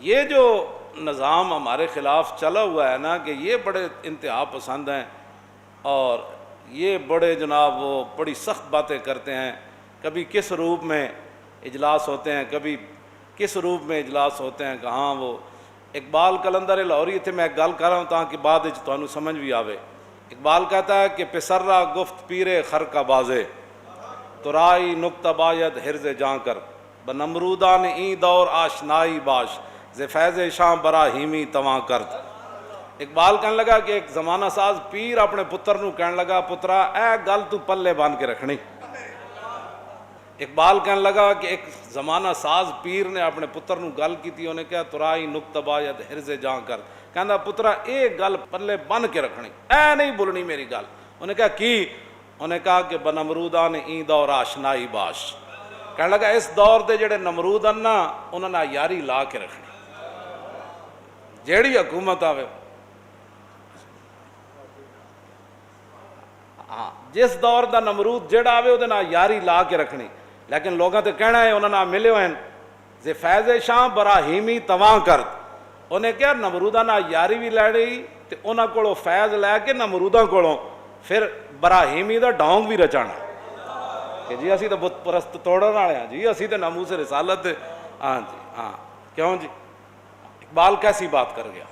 یہ جو نظام ہمارے خلاف چلا ہوا ہے نا کہ یہ بڑے انتہا پسند ہیں اور یہ بڑے جناب وہ بڑی سخت باتیں کرتے ہیں. کبھی کس روپ میں اجلاس ہوتے ہیں, کبھی کس روپ میں اجلاس ہوتے ہیں. کہاں وہ اقبال کلندر لاہوری تھے, میں ایک گل کر رہا ہوں تاکہ بعد تمہیں سمجھ بھی آوے. اقبال کہتا ہے کہ پسرا گفت پیرے خر کا بازے ترائی نکتہ باید حرز جاں کر بنمرودان این دور آشنائی باش ز فیض شام براہیمی تواں کرد. اقبال کہنے لگا کہ ایک زمانہ ساز پیر اپنے پتر نو کہنے لگا پترا اے گل تو پلے باندھ کے رکھنی. اقبال کہنے لگا کہ ایک زمانہ ساز پیر نے اپنے پتر نو گل کی تھی, انہیں کہا ترائی نکتہ باید حرز جاں کر. کہندا پترا اے گل پلے بن کے رکھنی, اے نہیں بولنی میری گل. انہیں کہا کی؟ انہیں کہا کہ بنمرودان این دور آشنائی باش. کہنے لگا اس دور دے جڑے نمرود ہیں نا انہوں نے یاری لا کے رکھنی. جیڑی حکومت آوے, ہاں جس دور دا نمرود جڑا آوے وہ یاری لا کے رکھنی. لیکن لوگوں تے کہنا ہے انہوں نے ملے ہوئے ہیں زی فیض شاہ براہیمی تواں کرد. انہیں کیا نمرودہ نہ یاری بھی لے رہی تے انہاں کولوں فیض لے کے نمروداں کولوں پھر براہیمی دا ڈونگ بھی رچانا کہ جی اسی تو بت پرست توڑن والے ہیں جی, اسی تو ناموس رسالت. ہاں جی ہاں کیوں جی اقبال کیسی بات کر گیا.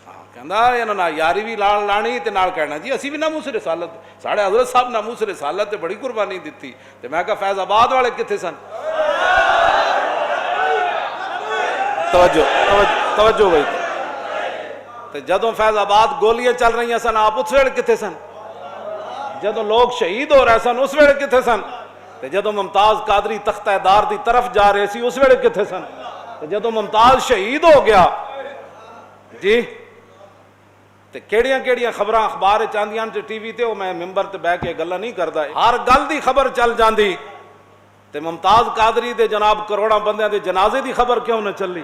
ہاں کہندا انہاں نہ یاری بھی لانی تے نال کہنا جی اسی بھی ناموس رسالت. ساڑھے حضرت صاحب ناموس رسالت تے بڑی قربانی دیتی. تے میں کہا فیض آباد والے کتنے سن؟ توجہ ہوئی. تے جدوں فیض آباد گولیاں چل رہی سن آپ اس ویلے کتنے سن؟ جدوں لوگ شہید ہو رہے سن اس ویلے کتنے سن؟ تے جدوں ممتاز قادری تختہ دار دی طرف جا رہے سی اس ویلے کتنے سن؟ تے جدوں ممتاز شہید ہو گیا جی تے کیڑیاں کیڑیاں خبراں اخبار چاندیاں تے ٹی وی تے او میں ممبر تے بیٹھ کے گلاں نہیں کردا, ہر گل دی خبر چل جاندی. تے ممتاز قادری دے جناب کروڑاں بندیاں دے جنازے دی خبر کیوں نہ چلی؟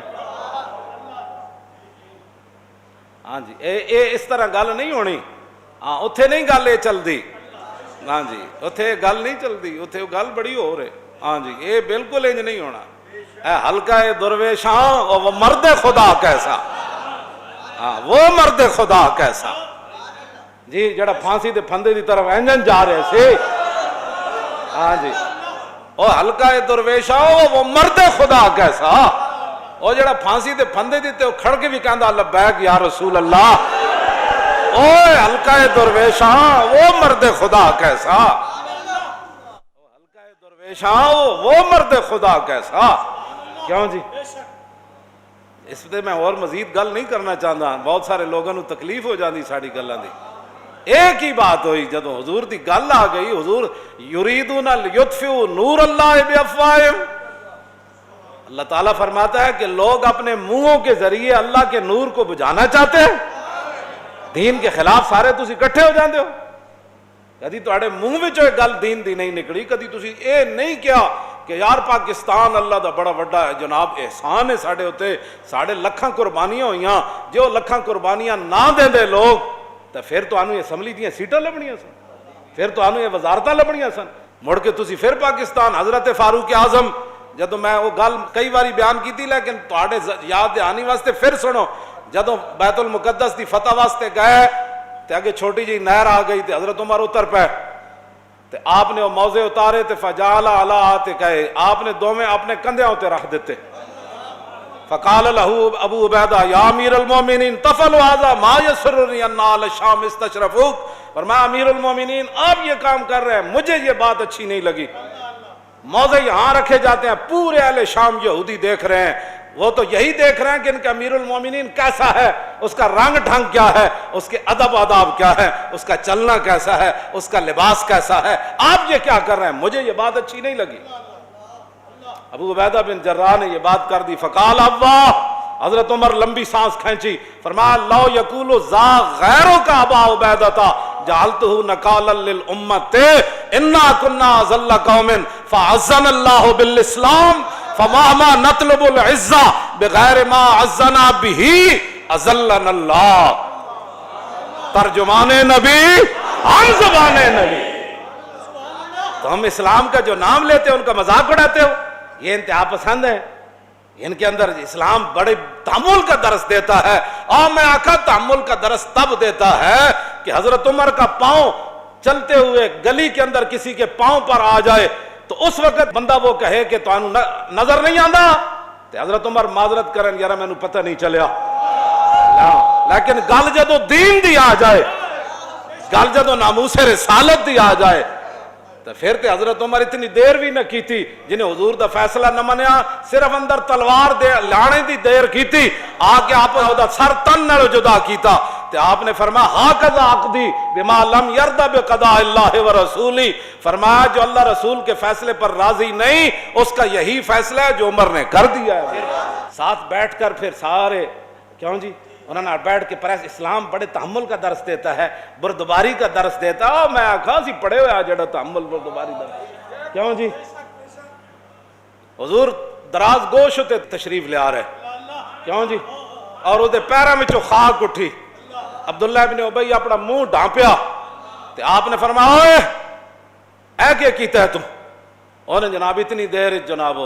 ہاں جی اے اس طرح گل نہیں ہونی. ہاں اتھے نہیں گل اے چلدی. ہاں جی اتھے گل نہیں چلدی, اتھے گل بڑی ہو رہے. ہاں جی اے بالکل انج نہیں ہونا. اے حلقہ درویشاں وہ مرد خدا کیسا, ہاں وہ مرد خدا کیسا جی جڑا پھانسی دے پھندے دی طرف انجن جا رہے سے. ہاں جی وہ حلقہ درویشاں وہ مرد خدا کیسا, وہ جڑا پھانسی دے پھندے دی تے کھڑ کے بھی کہندا لبیک یا رسول اللہ. اوے حلقہ درویشاں وہ مرد خدا کیسا, حلقہ درویشاں وہ مرد خدا کیسا. کیوں جی اس پہ میں اور مزید گل نہیں کرنا چاہتا, بہت سارے لوگوں کو تکلیف ہو جاتی ساری گلاں دی. ایک ہی بات ہوئی جدوں حضور دی گل آ گئی, حضور یریدون لیطفئوا نور اللہ بافواہہم. اللہ تعالیٰ فرماتا ہے کہ لوگ اپنے منہوں کے ذریعے اللہ کے نور کو بجھانا چاہتے ہیں. دین کے خلاف سارے تسی اکٹھے ہو جاندے ہو. کدی تواڈے منہ وچوں ایک گل دین دی نہیں نکلی, کدی تسی اے نہیں کیا کہ یار پاکستان اللہ دا بڑا وڈا ہے جناب, احسان ہے ساڈے اوتے, ساڈے لکھاں قربانیاں ہوئیاں, جو لکھاں قربانیاں نہ دیندے لوگ تے پھر تانوں اسمبلی دیاں سیٹاں لبنیاں سن, پھر تانوں یہ وزارتاں لبنیاں سن. مڑ کے تسی پھر پاکستان حضرت فاروق اعظم, جدوں میں وہ گل کئی باری بیان کی تھی لیکن تواڈے یاد دہانی واسطے پھر سنو, جدوں بیت المقدس دی فتح واسطے گئے تے اگے چھوٹی جی نہر آ گئی تے حضرت عمر اتر پے تے آپ نے وہ موزے اتارے تے فجعل علی عاتقہ, آپ نے دوویں اپنے کندھیاں تے رکھ دیتے. فقال له ابو عبیدہ یا امیر المومنین تفعلوا هذا ما يسرنی ان آل الشام استشرفوک. فرمایا امیر المومنین آپ یہ کام کر رہے ہیں, مجھے یہ بات اچھی نہیں لگی. موزے یہاں رکھے جاتے ہیں, پورے اہل شام یہودی دیکھ رہے ہیں, وہ تو یہی دیکھ رہے ہیں کہ ان کا امیر المومنین کیسا ہے, اس کا رنگ ڈھنگ کیا ہے, اس کے ادب آداب کیا ہے, اس کا چلنا کیسا ہے, اس کا لباس کیسا ہے. آپ یہ کیا کر رہے ہیں, مجھے یہ بات اچھی نہیں لگی. ابو عبیدہ بن جراح نے یہ بات کر دی. فقال اللہ, حضرت عمر لمبی سانس کھینچی, فرمایا لو یقول ذا غیروں کا ابا عبیدہ جعلتہ نکالا للامت انا کنا اذل قوم فعزنا اللہ بالاسلام فما نطلب العزہ بغیر ما عزنا به اذلنا اللہ. ترجمان نبی ہم زبان نبی. تو ہم اسلام کا جو نام لیتے ہیں ان کا مذاق اڑاتے ہو, یہ انتہا پسند ہے. ان کے اندر اسلام بڑے تحمل کا درس دیتا ہے. اور میں آقا تحمل کا درس تب دیتا ہے کہ حضرت عمر کا پاؤں چلتے ہوئے گلی کے اندر کسی کے پاؤں پر آ جائے تو اس وقت بندہ وہ کہے کہ تو نظر نہیں آندا، تو حضرت عمر معذرت کرن یار مینوں پتہ نہیں چلیا. لیکن گل جدو دین دی آ جائے، گل جدو ناموس رسالت دی آ جائے تو پھر تے حضرت عمر اتنی دیر بھی نہ کیتی، جنہیں حضور دا فیصلہ نہ منیا، صرف اندر تلوار دے لانے دی دیر کیتی، آ کے آپ دا سر تن نال جدا کیتا. تے آپ نے فرمایا ہاکذا عقدی بما لم یرضى بقضاء اللہ ورسولی، فرمایا جو اللہ رسول کے فیصلے پر راضی نہیں اس کا یہی فیصلہ ہے جو عمر نے کر دیا ہے. ساتھ بیٹھ کر پھر سارے کیوں جی انہوں نے بیٹھ کے پریس اسلام بڑے تحمل کا درس دیتا ہے، بردباری کا درس دیتا ہے. میں آخا سی پڑھے ہوئے جڑا تحمل بردباری درس کیوں جی. حضور دراز گوش ہوتے تشریف لے آ رہے کیوں جی، اور وہ پیروں میں خاک اٹھی. عبداللہ ابن ابی اپنا منہ ڈھانپیا تے آپ نے فرمایا اے اے کیا کیتا ہے تم. انہوں نے جناب اتنی دیر جناب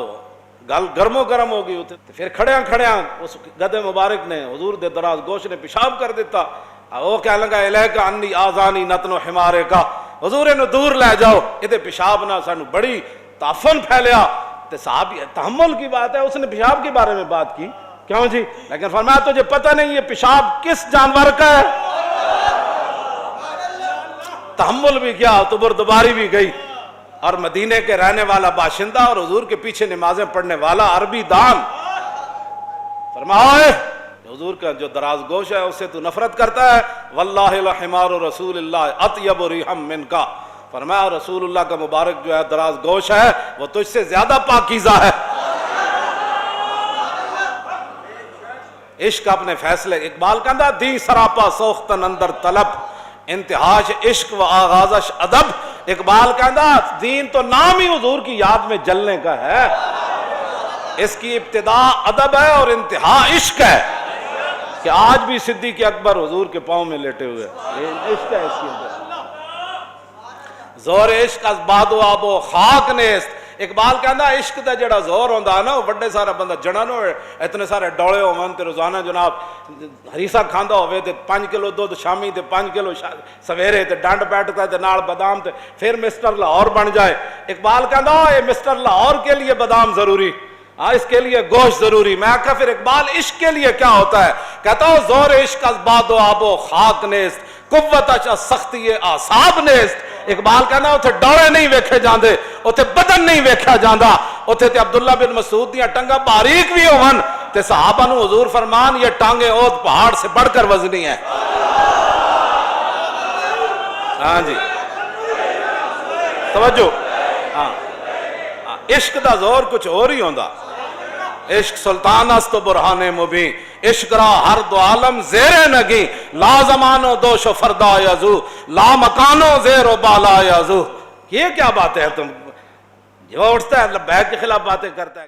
گل گرمو گرم ہو گئی ہوتے. پھر کھڑیاں کھڑیاں اس گدے مبارک نے حضور دے دراز گوش نے پیشاب کر دیتا. وہ کہنے لگا الیک انی آذانی نتن حمارے کا، حضور انہوں دور لے جاؤ، یہ پیشاب نہ سانو بڑی تعفن پھیلیا. تے صحابی تحمل کی بات ہے، اس نے پیشاب کے بارے میں بات کی کیوں جی، لیکن فرمایا تجھے پتہ نہیں یہ پیشاب کس جانور کا ہے. تحمل بھی کیا تو بردباری بھی گئی. اور مدینے کے رہنے والا باشندہ اور حضور کے پیچھے نمازیں پڑھنے والا عربی دان فرمایا حضور کا جو دراز گوش ہے اس سے تو نفرت کرتا ہے. واللہ لحمار رسول اللہ اطیب ریحم من کا، فرمایا رسول اللہ کا مبارک جو ہے دراز گوش ہے وہ تجھ سے زیادہ پاکیزہ ہے. عشق اپنے فیصلے، اقبال کہندا دی سراپا سوختن اندر طلب، انتہاش عشق و آغازش ادب. اقبال کہندا دین تو نام ہی حضور کی یاد میں جلنے کا ہے، اس کی ابتدا ادب ہے اور انتہا عشق ہے. کہ آج بھی صدیق اکبر حضور کے پاؤں میں لیٹے ہوئے، عشق ہے اس کے اندر. زور عشق از باد و آب و خاک نیست. اقبال کہندا عشق دا جڑا زور ہوندا ہے نا وہ بڑے سارا بندہ جڑا نہ ہوئے، اتنے سارے ڈولے ہون تے روزانہ جناب ہریسا کھاندا ہوئے تے 5 کلو دودھ شامی تے 5 کلو سویرے تے ڈنڈ بیٹھتا تے نال بادام تے پھر مسٹر لاہور بن جائے. اقبال کہندا اے مسٹر لاہور کے لیے بادام ضروری، ہاں اس کے لیے گوشت ضروری. میں کہا پھر اقبال عشق کے لیے کیا ہوتا ہے؟ کہتا ہوں زور عشق از باد و آب و خاک نیست، قوت از سختی اعصاب نیست. اقبال کہنا اتھے ڈورے نہیں ویکھے جاندے، اتھے بدن نہیں ویکھا جاندا. اتھے تے عبداللہ بن مسعود دیاں ٹنگا باریک بھی ہون تے صحابہ نو حضور فرمان یہ ٹانگیں اوت پہاڑ سے بڑھ کر وزنی ہیں. ہاں جی توجہ. ہاں عشق دا زور کچھ اور ہی ہوندا. عشق سلطان است و برہان مبین، عشق را ہر دو عالم زیر نگی، لا زمانو دوش و فردا یزو، لا مکانو زیر و بالا یزو. یہ کیا بات ہے؟ تم جو اٹھتا ہے لبیک کے خلاف باتیں کرتا ہے.